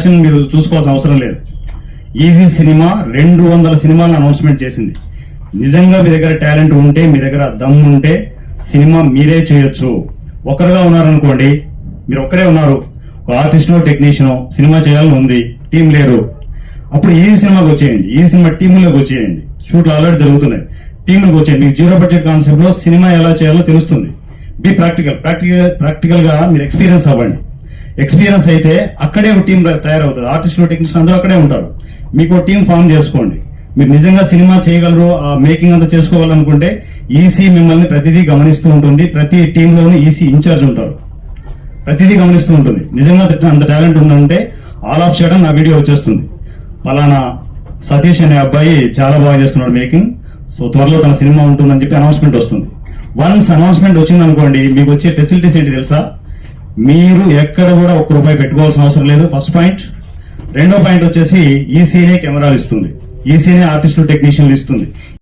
Fashion మీరు చూసుకోవాల్సిన అవసరం లేదు. ఈజీ సినిమా 200 సినిమాలను అనౌన్స్మెంట్ చేసింది. నిజంగా మీ దగ్గర టాలెంట్ ఉంటే, మీ దగ్గర దమ్ ఉంటే సినిమా మీరే చేయొచ్చు. ఒకరుగా ఉన్నారనుకోండి, మీరు ఒక్కరే ఉన్నారు, ఒక ఆర్టిస్టో టెక్నీషియనో సినిమా చేయాలని ఉంది, టీం లేరు, అప్పుడు ఈ సినిమాకి వచ్చేయండి. ఈ సినిమా టీంలోకి వచ్చేయండి. షూట్లు ఆల్రెడీ జరుగుతున్నాయి, టీంలోకి వచ్చేయండి. మీకు జీరో బడ్జెట్ కాన్సెప్ట్ లో సినిమా ఎలా చేయాలో తెలుస్తుంది. బి ప్రాక్టికల్ గా మీరు ఎక్స్పీరియన్స్ అవ్వండి. ఎక్స్పీరియన్స్ అయితే అక్కడే ఒక టీం తయారవుతుంది. ఆర్టిస్టులు టెక్నీషియన్ అందరూ అక్కడే ఉంటారు. మీకు టీం ఫామ్ చేసుకోండి. మీరు నిజంగా సినిమా చేయగలరు, ఆ మేకింగ్ అంతా చేసుకోవాలనుకుంటే ఈసీ మిమ్మల్ని ప్రతిదీ గమనిస్తూ ఉంటుంది. ప్రతి టీంలోనూ ఈసీ ఇన్ఛార్జ్ ఉంటారు, ప్రతిదీ గమనిస్తూ ఉంటుంది. నిజంగా అంత టాలెంట్ ఉందంటే ఆల్ ఆఫ్ చేయడం నా వీడియో వచ్చేస్తుంది. పలానా సతీష్ అనే అబ్బాయి చాలా బాగా చేస్తున్నాడు మేకింగ్, సో త్వరలో తన సినిమా ఉంటుందని చెప్పి అనౌన్స్మెంట్ వస్తుంది. వన్స్ అనౌన్స్మెంట్ వచ్చిందనుకోండి, మీకు వచ్చే ఫెసిలిటీస్ ఏంటి తెలుసా? మీరు ఎక్కడ కూడా ₹1 పెట్టుకోవాల్సిన అవసరం లేదు, ఫస్ట్ పాయింట్. రెండో పాయింట్ వచ్చేసి ఈసీనే కెమెరాలు ఇస్తుంది, ఈసీనే ఆర్టిస్టులు టెక్నీషియన్లు ఇస్తుంది.